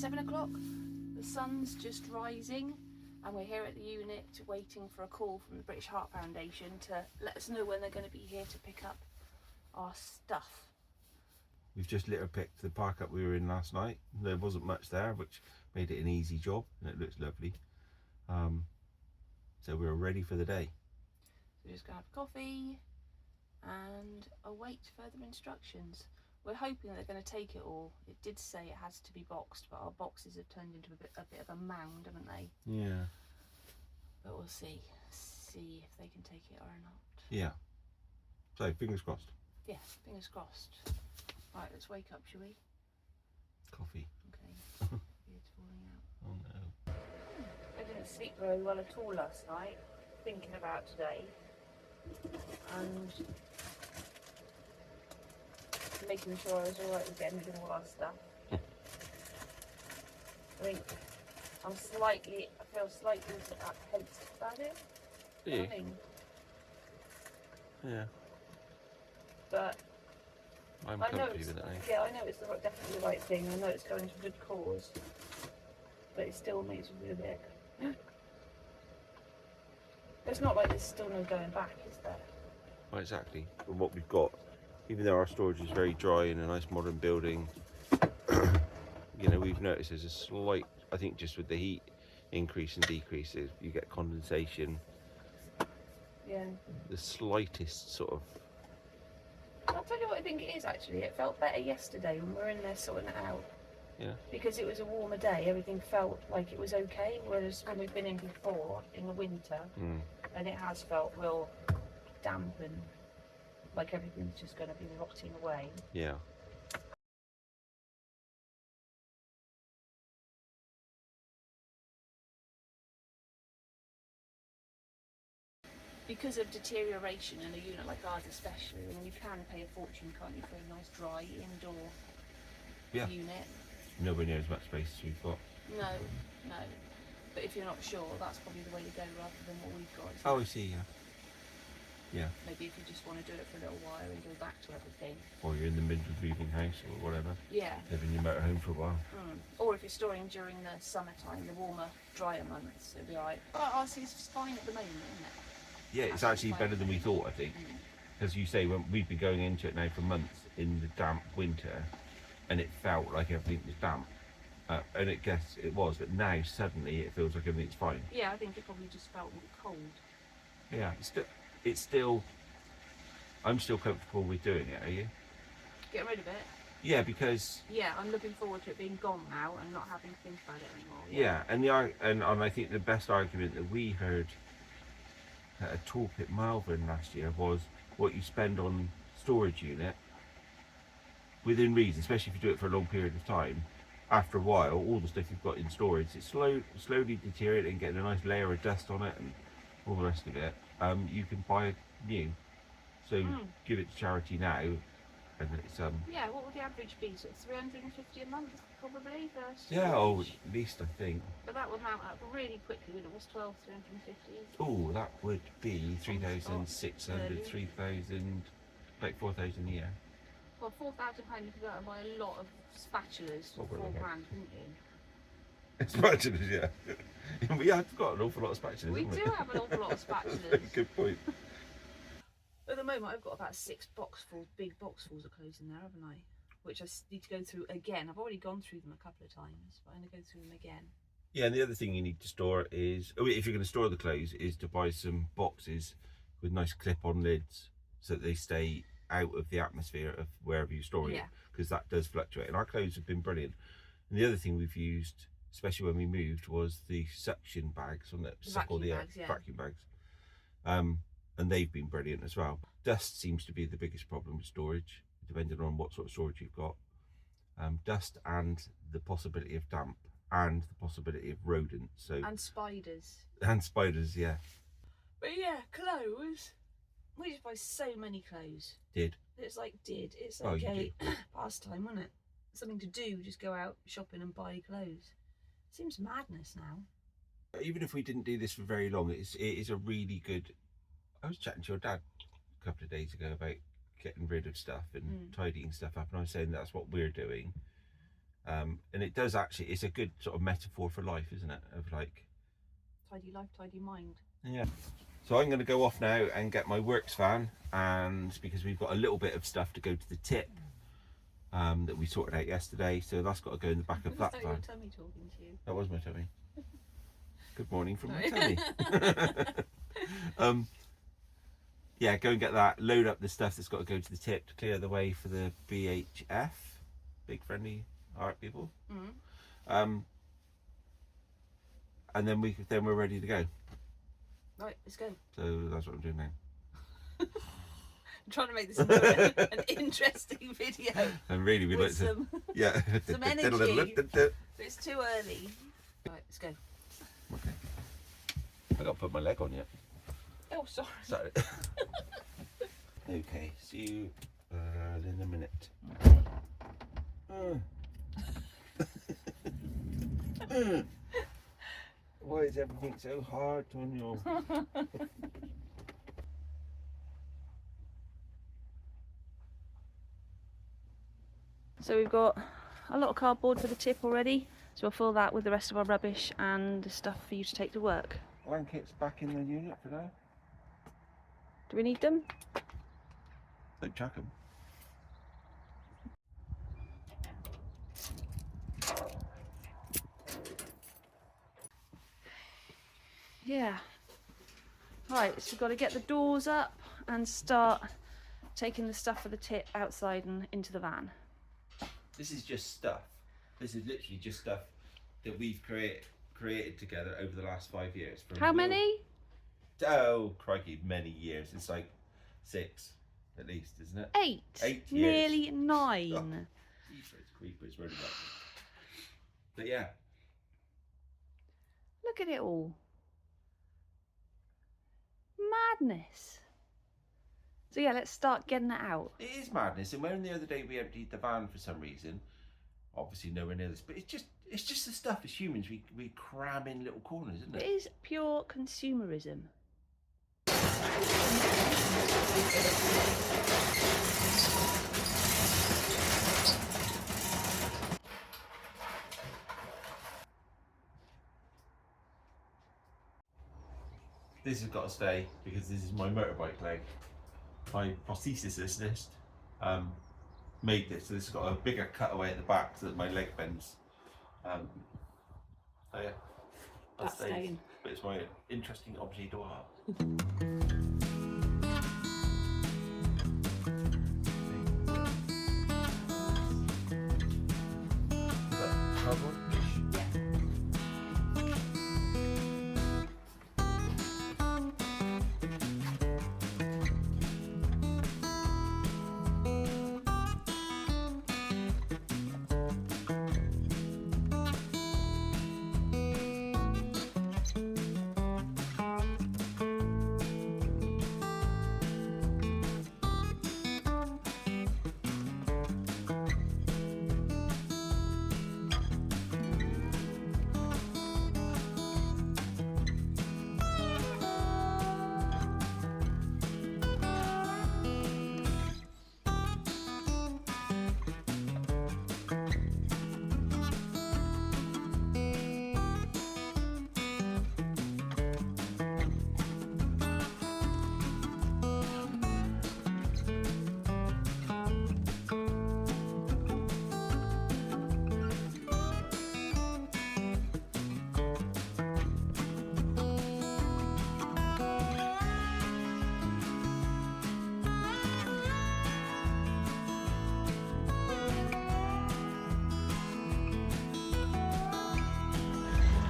7 o'clock. The sun's just rising and we're here at the unit waiting for a call from the British Heart Foundation to let us know when they're going to be here to pick up our stuff. We've just litter picked the park up we were in last night. There wasn't much there, which made it an easy job, and it looks lovely. So we're ready for the day. So we're just going to have coffee and await further instructions. We're hoping that they're going to take it all. It did say it has to be boxed, but our boxes have turned into a bit of a mound, haven't they? Yeah. But we'll see if they can take it or not. Yeah. So fingers crossed. Yeah, fingers crossed. Right, let's wake up, shall we? Coffee. Okay. Beard's falling out. Oh no. I didn't sleep very well at all last night, thinking about today. And making sure I was alright with getting rid of all our stuff. I think I feel slightly apprehensive about it. Yeah. I mean, Yeah. but I'm I know comfy it's, with it. yeah, I know it's definitely the right thing. I know it's going to a good cause, but it still makes me feel a bit. It's not like there's still no going back, is there? Well, exactly. From what we've got, even though our storage is very dry in a nice modern building, you know, we've noticed there's a slight, I think just with the heat increase and decreases, you get condensation. Yeah. The slightest sort of. I'll tell you what I think it is actually. It felt better yesterday when we were in there sorting it out. Yeah. Because it was a warmer day, everything felt like it was okay. Whereas when we've been in before, in the winter, and it has felt real damp and like everything's just going to be rotting away. Yeah. Because of deterioration in a unit like ours especially, I mean, you can pay a fortune, can't you, for a nice dry indoor unit. Nowhere near as much space as we've got. No. But if you're not sure, that's probably the way to go rather than what we've got. Oh, I see, yeah. Yeah. Maybe if you just want to do it for a little while and go back to everything. Or you're in the middle of moving house or whatever. Yeah. Live in your motorhome for a while. Or if you're storing during the summertime, the warmer, drier months, it'll be alright. But ours is fine at the moment, isn't it? Yeah, it's actually better than we thought, I think. As you say, when we've been going into it now for months in the damp winter, and it felt like everything was damp. And it was, but now suddenly it feels like everything's fine. Yeah, I think it probably just felt cold. Yeah, it's still, I'm still comfortable with doing it, are you? Getting rid of it? Yeah, because... Yeah, I'm looking forward to it being gone now and not having to think about it anymore. Yeah, and I think the best argument that we heard at a talk at Malvern last year was what you spend on storage unit within reason, especially if you do it for a long period of time. After a while, all the stuff you've got in storage, it's slowly deteriorating and getting a nice layer of dust on it and all the rest of it. You can buy new, so give it to charity now, and it's Yeah, what would the average be? So it's $350 a month, probably. at least I think. But that would mount up really quickly, wouldn't it? What's 350? Oh, that would be 3,600, 3,000, like 4,000 a year. Well, £4,000 you could go out and buy a lot of spatulas for £4 grand, couldn't you? Spatulas, yeah. We have got an awful lot of spatulas. We do have an awful lot of spatulas. Good point. At the moment, I've got about 6 big boxfuls of clothes in there, haven't I? Which I need to go through again. I've already gone through them a couple of times, but I'm going to go through them again. Yeah, and the other thing you need to store is, if you're going to store the clothes, is to buy some boxes with nice clip-on lids so that they stay out of the atmosphere of wherever you store it, because that does fluctuate. And our clothes have been brilliant. And the other thing we've used, especially when we moved, was the suction bags on the vacuum bags. And they've been brilliant as well. Dust seems to be the biggest problem with storage, depending on what sort of storage you've got. Dust and the possibility of damp and the possibility of rodents. And spiders. And spiders, yeah. But yeah, clothes. We just buy so many clothes. It's like It's like a pastime, wasn't it? Something to do, just go out shopping and buy clothes. Seems madness now. Even if we didn't do this for very long, it is a really good... I was chatting to your dad a couple of days ago about getting rid of stuff and tidying stuff up, and I was saying that's what we're doing. And it does actually, it's a good sort of metaphor for life, isn't it? Of like, tidy life, tidy mind. Yeah. So I'm going to go off now and get my works van, and because we've got a little bit of stuff to go to the tip that we sorted out yesterday, so that's got to go in the back of that van. Your tummy talking to you? That was my tummy. Good morning from my tummy. Yeah, go and get that, load up the stuff that's got to go to the tip to clear the way for the BHF, Big Friendly Art people. And then we're ready to go. Right, let's go. So that's what I'm doing now. I'm trying to make this an interesting video. And really, we'd like to, some, yeah, some energy. It's too early. Right, let's go. Okay. I got to put my leg on yet. Oh, sorry. Sorry. Okay, see you in a minute. Why is everything so hard, Tonio? So we've got a lot of cardboard for the tip already, so we'll fill that with the rest of our rubbish and the stuff for you to take to work. Blankets back in the unit for now. Do we need them? Don't chuck them. Yeah. Right, so we've got to get the doors up and start taking the stuff for the tip outside and into the van. This is just stuff. This is literally just stuff that we've created together over the last 5 years. How many? Oh, crikey, many years. It's like 6 at least, isn't it? 8. 8 years. Nearly 9. Oh, creepers, really bad. But yeah. Look at it all. Madness. So yeah, let's start getting it out. It is madness. And when the other day we emptied the van for some reason, obviously nowhere near this, but it's just the stuff as humans we cram in little corners, isn't it? It is pure consumerism. This has got to stay because this is my motorbike leg. My prosthesist made this, so this has got a bigger cutaway at the back so that my leg bends. So yeah, That's staying. But it's my interesting objet d'art. Is that cardboard?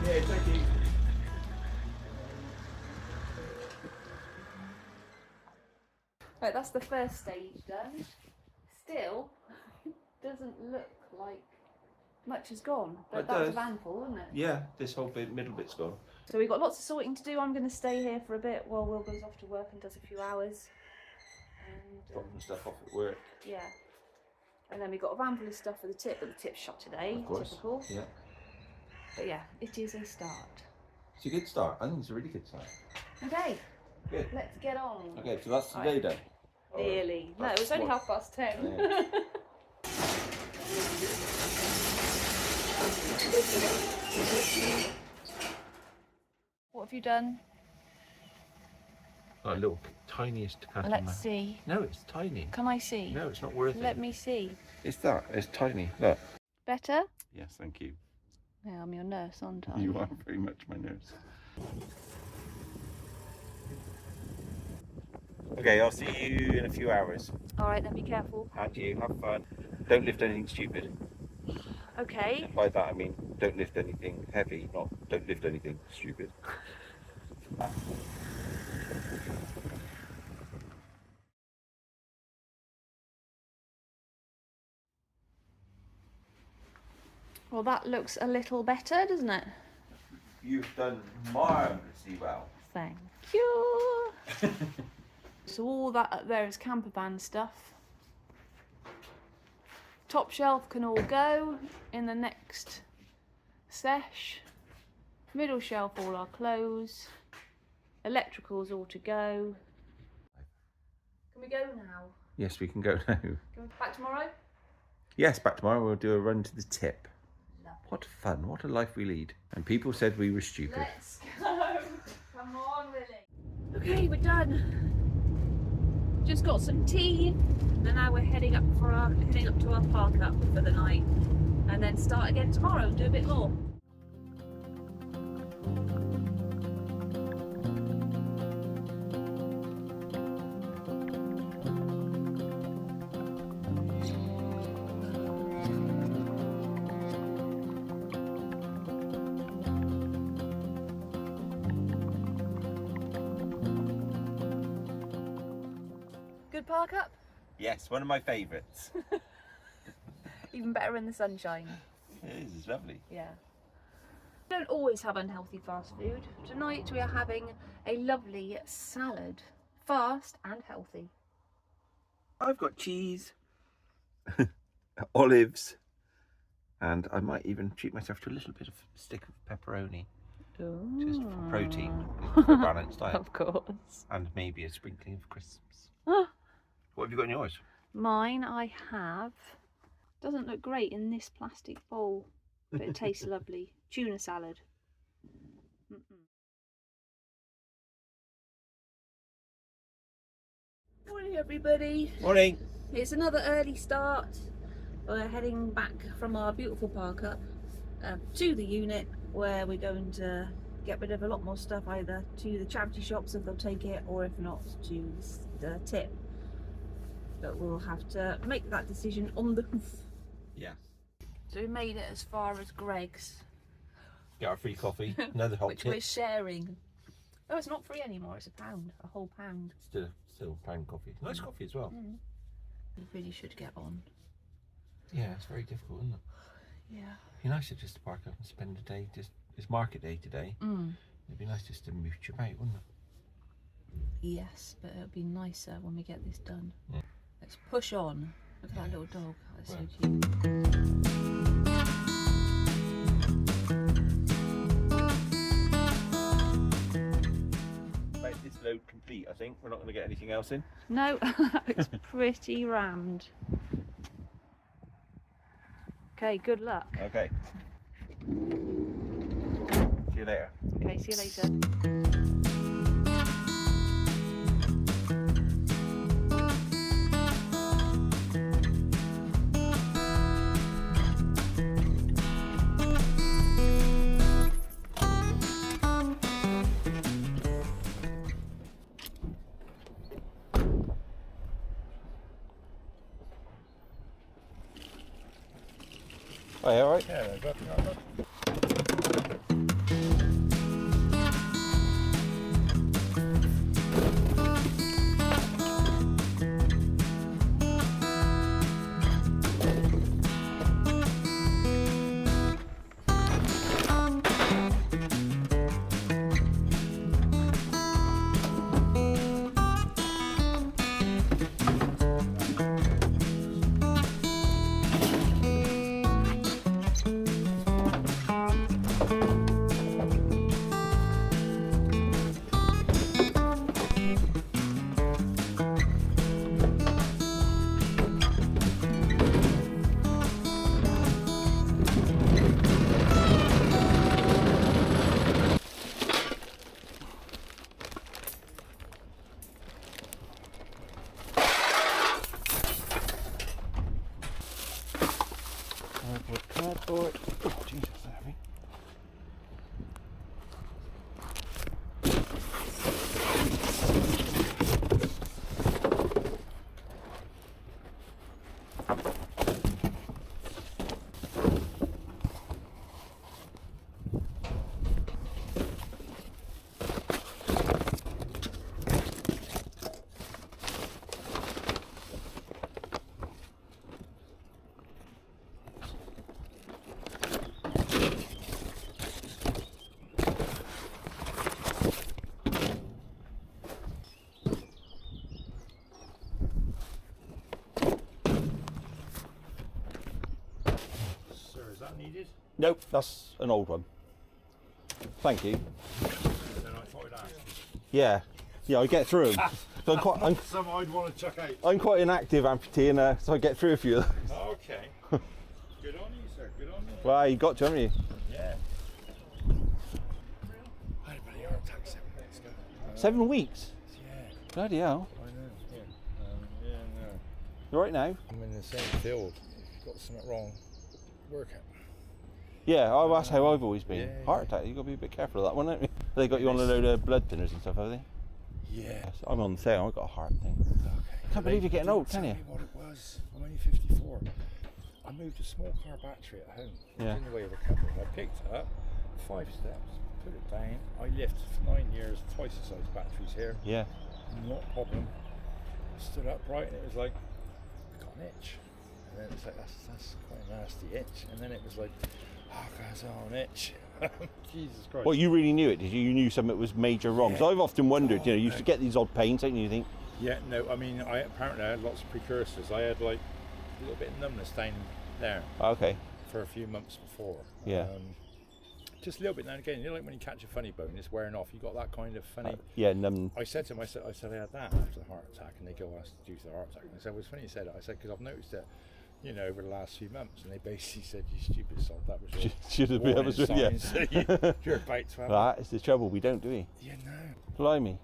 Yeah, thank you. Right, that's the first stage done. Still, doesn't look like much has gone. But that was a van full, wasn't it? Yeah, this whole middle bit's gone. So we've got lots of sorting to do. I'm going to stay here for a bit while Will goes off to work and does a few hours. And Dropping stuff off at work. yeah. And then we've got a van full of stuff for the tip, but the tip's shot today. Of course. Typical. Yeah. But yeah, it is a start. It's a good start. I think it's a really good start. Okay. Good. Let's get on. Okay, so that's today done. Nearly. No, it was only 10:30. Yeah. What have you done? Like a little tiniest cut. Let's see. No, it's tiny. Can I see? No, it's not worth it. Let me see. It's that. It's tiny. Look. Better? Yes, thank you. Yeah, I'm your nurse, aren't I? You are very much my nurse. Okay, I'll see you in a few hours. All right, then be careful. And you, have fun. Don't lift anything stupid. Okay. By that I mean don't lift anything heavy, not don't lift anything stupid. Well, that looks a little better, doesn't it? You've done marvellously well. Thank you. So all that up there is campervan stuff. Top shelf can all go in the next sesh. Middle shelf all our clothes. Electricals all to go. Can we go now? Yes, we can go now. Back tomorrow? Yes, back tomorrow. We'll do a run to the tip. What fun, what a life we lead. And people said we were stupid. Let's go. Come on, Willie. Okay, we're done. Just got some tea, and now we're heading up to our park up for the night, and then start again tomorrow and do a bit more. Good park up? Yes, one of my favourites. Even better in the sunshine. It is, it's lovely. Yeah. We don't always have unhealthy fast food. Tonight we are having a lovely salad. Fast and healthy. I've got cheese, olives, and I might even treat myself to a little bit of a stick of pepperoni. Ooh. Just for protein, for a balanced diet. Of course. And maybe a sprinkling of crisps. Ah. What have you got in yours? Mine I have, doesn't look great in this plastic bowl, but it tastes lovely. Tuna salad. Morning everybody. Morning. It's another early start. We're heading back from our beautiful park up to the unit, where we're going to get rid of a lot more stuff, either to the charity shops if they'll take it, or if not to the tip. But we'll have to make that decision on the hoof. Yeah. So we made it as far as Greg's. Get our free coffee, another hot which tip. we're sharing. Oh, it's not free anymore, it's a whole pound. Still pound coffee. Nice coffee as well. Mm. We really should get on. Yeah, it's very difficult, isn't it? Yeah. It'd be nicer just to park up and spend a day, it's market day today. It'd be nice just to mooch about, wouldn't it? Yes, but it'll be nicer when we get this done. Let's push on. Look at that little dog. That's so cute. About this load complete, I think. We're not going to get anything else in. No, it's pretty rammed. Okay, good luck. Okay. See you later. Okay, see you later. Oh, yeah, all right? Yeah, they're good. Alright. Oh, jeez, that's heavy. Needed? Nope, that's an old one. Thank you. Yeah, I get through them. So Some I'd want to chuck out. I'm quite an active amputee, and so I get through a few of those. Okay. Good on you, sir. Good on you. Well, you got to, haven't you? Yeah. I had a bloody heart attack 7 minutes ago. 7 weeks? Yeah. Bloody hell. I know. Yeah. No. You right now? I'm in the same field. If you've got something wrong, work it. Yeah, that's how I've always been. Yeah, Heart attack, you've got to be a bit careful of that one, haven't you? They got you on a load of blood thinners and stuff, have they? Yeah. So I'm on the sale, I've got a heart thing. Okay. Can't believe you're getting old, can you? Tell me what it was. I'm only 54. I moved a small car battery at home. It was in the way of a cupboard. I picked it up, 5 steps, put it down. I lived for 9 years, twice the size batteries here. Yeah. Not a problem. Stood upright and it was like, I got an itch. And then it's like, that's quite a nasty itch. And then it was like, oh, guys, an itch. Jesus Christ. Well, you really knew it, did you? You knew something was major wrong. Yeah. So I've often wondered, you used no. to get these odd pains, don't you think? Yeah, no, I mean, I apparently had lots of precursors. I had like a little bit of numbness down there Okay. for a few months before. Yeah. Just a little bit now and again. You know, like when you catch a funny bone, it's wearing off. You got that kind of funny. Yeah, numb. I said to him, I said I had that after the heart attack, and they go, "That's due to the heart attack." And I said, "Well, it's funny you said it." I said, "Because I've noticed it, over the last few months," and they basically said, "You stupid sod, that was your Should have been able to, yeah. sign, so you're about to have." That is the trouble, we don't, do we? Yeah, no. Blimey.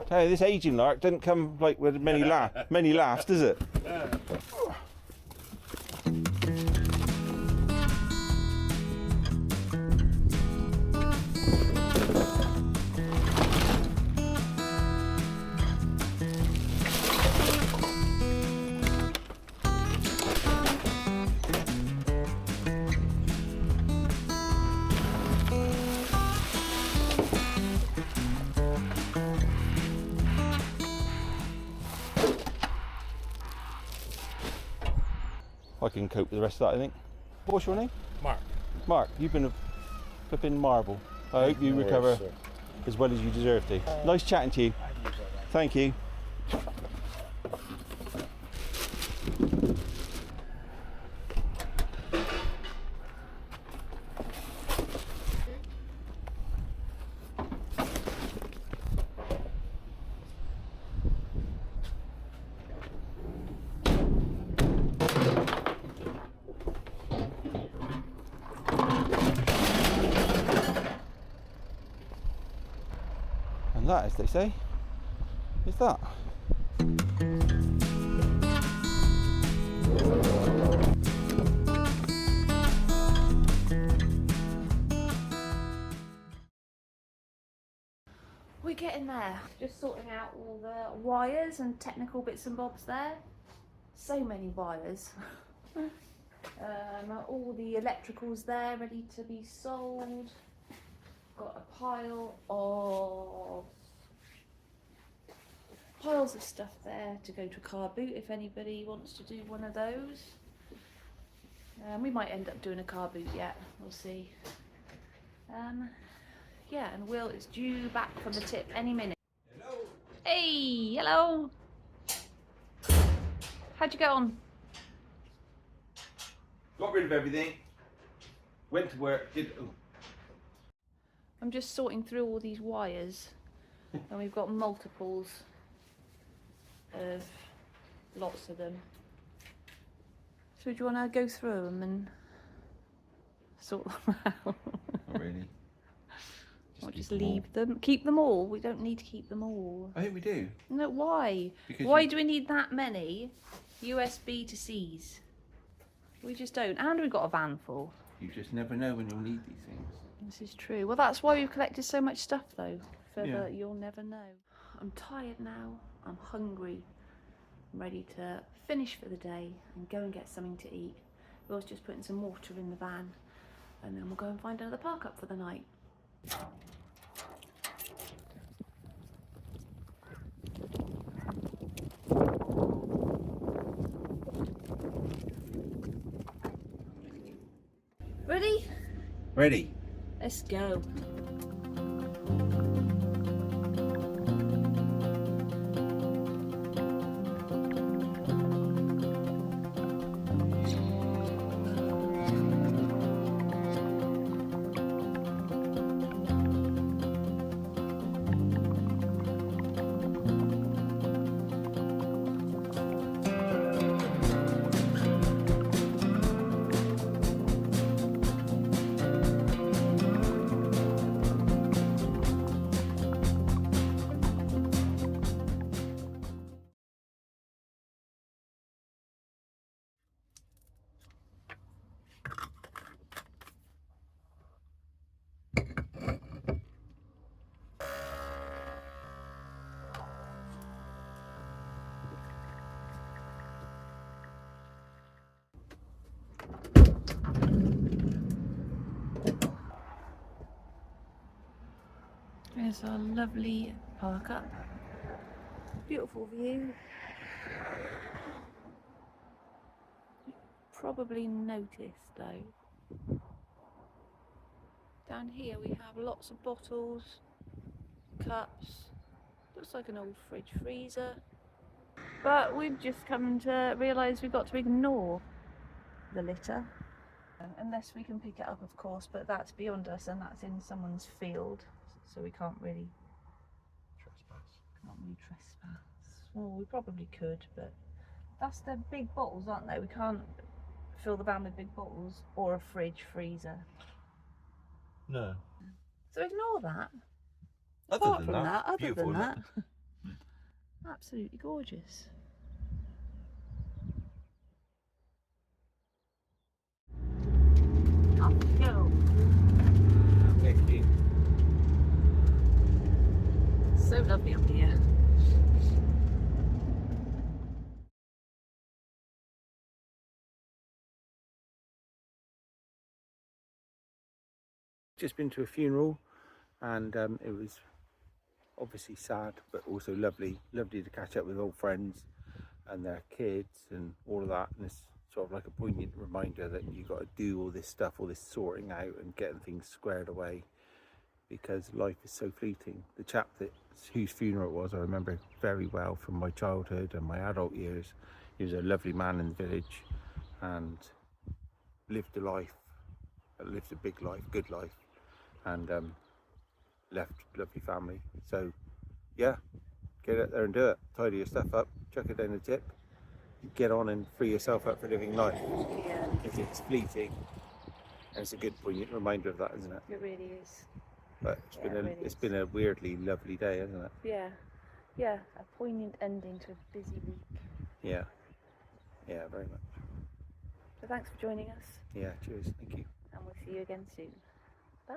Tell you, this aging lark doesn't come like with many laughs, does it? I can cope with the rest of that, I think. What's your name? Mark. Mark, you've been a flipping marble. I hope you recover as well as you deserve to. Nice chatting to you. Thank you. And that, as they say, is that. We're getting there. Just sorting out all the wires and technical bits and bobs there. So many wires. All the electricals there ready to be sold. Got a piles of stuff there to go to a car boot if anybody wants to do one of those. We might end up doing a car boot yet, we'll see. Yeah, and Will is due back from the tip any minute. Hello. Hey, hello. How'd you get on? Got rid of everything. Went to work. I'm just sorting through all these wires, and we've got multiples of lots of them. So do you want to go through them and sort them out? Not really. Or just leave them? Keep them all? We don't need to keep them all. I think we do. No, why? Because why do we need that many USB to Cs? We just don't. And we've got a van full. You just never know when you'll need these things. This is true. Well, that's why we've collected so much stuff, though. For the you'll never know. I'm tired now. I'm hungry. I'm ready to finish for the day and go and get something to eat. Will's just putting some water in the van, and then we'll go and find another park up for the night. Ready? Ready. Let's go. There's our lovely park up. Beautiful view. Probably noticed though. Down here we have lots of bottles, cups. Looks like an old fridge freezer. But we've just come to realise we've got to ignore the litter. Unless we can pick it up, of course, but that's beyond us and that's in someone's field. So we can't really trespass. Well, we probably could, but that's the big bottles, aren't they? We can't fill the van with big bottles or a fridge freezer. No. So ignore that. Other Apart than from that, other beautiful, than isn't that, absolutely gorgeous. Off we go. So lovely up here. Just been to a funeral, and it was obviously sad, but also lovely to catch up with old friends and their kids and all of that. And it's sort of like a poignant reminder that you got to do all this stuff, all this sorting out and getting things squared away, because life is so fleeting. The chap whose funeral it was, I remember very well from my childhood and my adult years. He was a lovely man in the village and lived a big life, good life, and left a lovely family. So yeah, get out there and do it. Tidy your stuff up, chuck it down the tip, get on and free yourself up for living life. Yeah. Because it's fleeting, and it's a good poignant reminder of that, isn't it? It really is. But it's been a weirdly lovely day, hasn't it? Yeah. Yeah, a poignant ending to a busy week. Yeah. Yeah, very much. So thanks for joining us. Yeah, cheers, thank you. And we'll see you again soon. Bye.